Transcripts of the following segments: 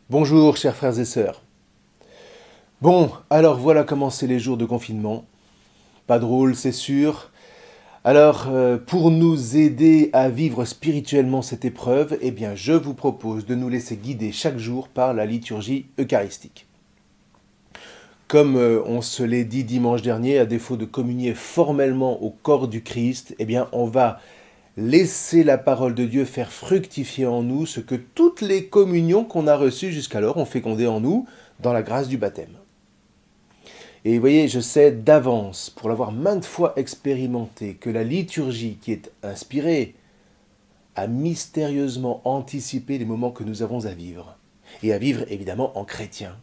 Bonjour chers frères et sœurs. Bon, alors voilà comment c'est les jours de confinement. Pas drôle, c'est sûr. Alors, pour nous aider à vivre spirituellement cette épreuve, eh bien, je vous propose de nous laisser guider chaque jour par la liturgie eucharistique. Comme on se l'est dit dimanche dernier, à défaut de communier formellement au corps du Christ, eh bien, on va laisser la parole de Dieu faire fructifier en nous ce que toutes les communions qu'on a reçues jusqu'alors ont fécondé en nous dans la grâce du baptême. Et vous voyez, je sais d'avance, pour l'avoir maintes fois expérimenté, que la liturgie qui est inspirée a mystérieusement anticipé les moments que nous avons à vivre. Et à vivre évidemment en chrétien.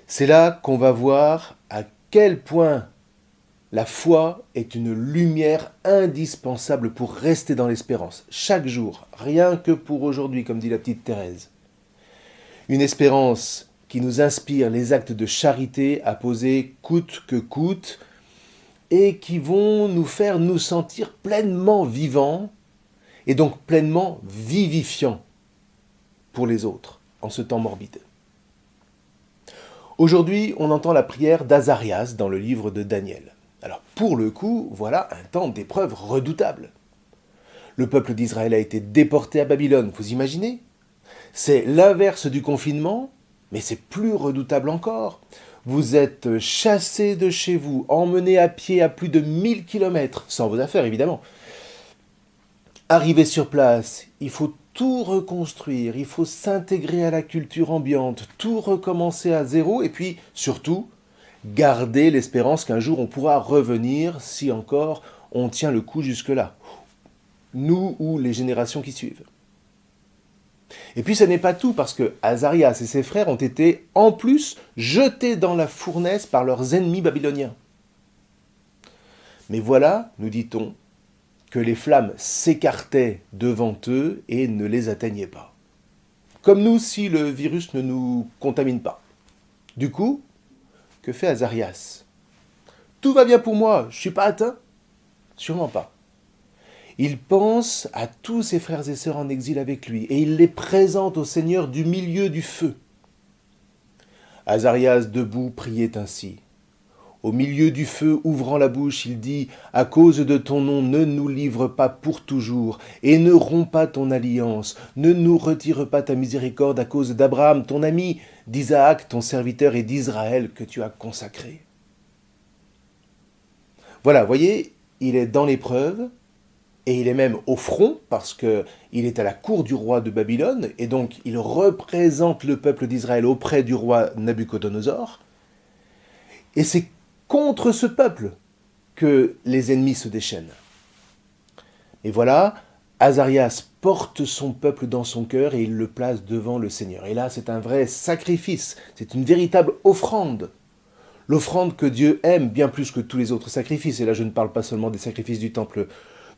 C'est là qu'on va voir à quel point la foi est une lumière indispensable pour rester dans l'espérance, chaque jour, rien que pour aujourd'hui, comme dit la petite Thérèse. Une espérance qui nous inspire les actes de charité à poser coûte que coûte et qui vont nous faire nous sentir pleinement vivants et donc pleinement vivifiants pour les autres en ce temps morbide. Aujourd'hui, on entend la prière d'Azarias dans le livre de Daniel. Alors pour le coup, voilà un temps d'épreuve redoutable. Le peuple d'Israël a été déporté à Babylone, vous imaginez? C'est l'inverse du confinement, mais c'est plus redoutable encore. Vous êtes chassé de chez vous, emmené à pied à plus de 1000 kilomètres, sans vos affaires évidemment. Arrivé sur place, il faut tout reconstruire, il faut s'intégrer à la culture ambiante, tout recommencer à zéro, et puis surtout, garder l'espérance qu'un jour on pourra revenir si encore on tient le coup jusque-là. Nous ou les générations qui suivent. Et puis ce n'est pas tout, parce que Azarias et ses frères ont été en plus jetés dans la fournaise par leurs ennemis babyloniens. Mais voilà, nous dit-on, que les flammes s'écartaient devant eux et ne les atteignaient pas. Comme nous si le virus ne nous contamine pas. Du coup, que fait Azarias? Tout va bien pour moi, je ne suis pas atteint? Sûrement pas. Il pense à tous ses frères et sœurs en exil avec lui et il les présente au Seigneur du milieu du feu. Azarias debout priait ainsi. Au milieu du feu, ouvrant la bouche, il dit « À cause de ton nom, ne nous livre pas pour toujours, et ne romps pas ton alliance, ne nous retire pas ta miséricorde à cause d'Abraham, ton ami, d'Isaac, ton serviteur, et d'Israël que tu as consacré. » Voilà, voyez, il est dans l'épreuve, et il est même au front, parce qu'il est à la cour du roi de Babylone, et donc il représente le peuple d'Israël auprès du roi Nabuchodonosor, et c'est contre ce peuple que les ennemis se déchaînent. Et voilà, Azarias porte son peuple dans son cœur et il le place devant le Seigneur. Et là, c'est un vrai sacrifice, c'est une véritable offrande. L'offrande que Dieu aime bien plus que tous les autres sacrifices. Et là, je ne parle pas seulement des sacrifices du temple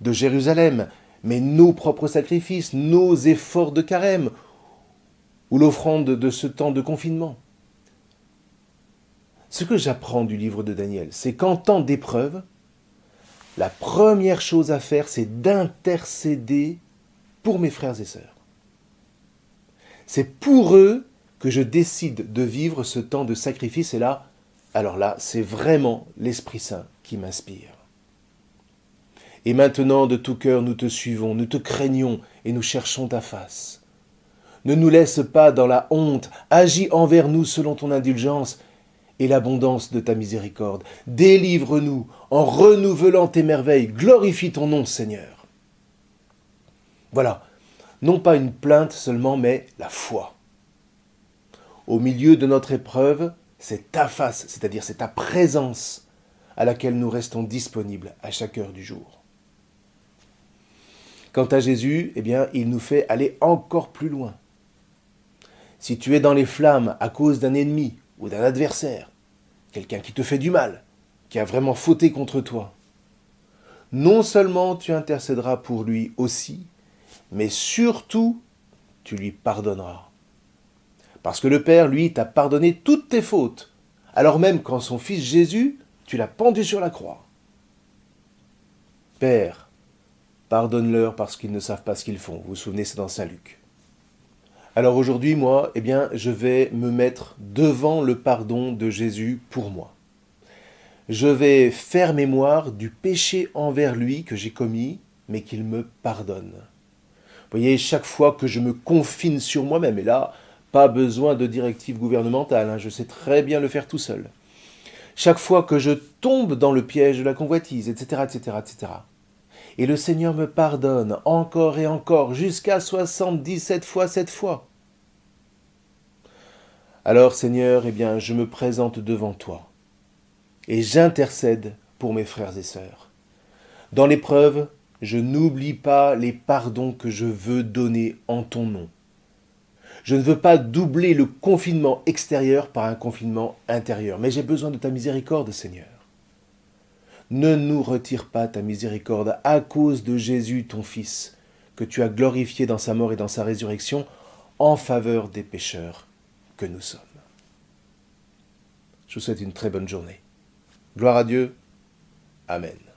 de Jérusalem, mais nos propres sacrifices, nos efforts de carême, ou l'offrande de ce temps de confinement. Ce que j'apprends du livre de Daniel, c'est qu'en temps d'épreuve, la première chose à faire, c'est d'intercéder pour mes frères et sœurs. C'est pour eux que je décide de vivre ce temps de sacrifice. Et là, alors là, c'est vraiment l'Esprit Saint qui m'inspire. Et maintenant, de tout cœur, nous te suivons, nous te craignons et nous cherchons ta face. Ne nous laisse pas dans la honte, agis envers nous selon ton indulgence et l'abondance de ta miséricorde. Délivre-nous en renouvelant tes merveilles. Glorifie ton nom, Seigneur. Voilà, non pas une plainte seulement, mais la foi. Au milieu de notre épreuve, c'est ta face, c'est-à-dire c'est ta présence à laquelle nous restons disponibles à chaque heure du jour. Quant à Jésus, eh bien, il nous fait aller encore plus loin. Si tu es dans les flammes à cause d'un ennemi ou d'un adversaire, quelqu'un qui te fait du mal, qui a vraiment fauté contre toi, non seulement tu intercéderas pour lui aussi, mais surtout, tu lui pardonneras. Parce que le Père, lui, t'a pardonné toutes tes fautes, alors même qu'en son Fils Jésus, tu l'as pendu sur la croix. Père, pardonne-leur parce qu'ils ne savent pas ce qu'ils font. Vous vous souvenez, c'est dans Saint Luc. Alors aujourd'hui, moi, eh bien, je vais me mettre devant le pardon de Jésus pour moi. Je vais faire mémoire du péché envers lui que j'ai commis, mais qu'il me pardonne. Vous voyez, chaque fois que je me confine sur moi-même, et là, pas besoin de directive gouvernementale, je sais très bien le faire tout seul. Chaque fois que je tombe dans le piège de la convoitise, etc., etc., etc. Et le Seigneur me pardonne encore et encore, jusqu'à 77 fois 7 fois. Alors, Seigneur, eh bien, je me présente devant toi et j'intercède pour mes frères et sœurs. Dans l'épreuve, je n'oublie pas les pardons que je veux donner en ton nom. Je ne veux pas doubler le confinement extérieur par un confinement intérieur, mais j'ai besoin de ta miséricorde, Seigneur. Ne nous retire pas ta miséricorde à cause de Jésus, ton Fils, que tu as glorifié dans sa mort et dans sa résurrection en faveur des pécheurs que nous sommes. Je vous souhaite une très bonne journée. Gloire à Dieu. Amen.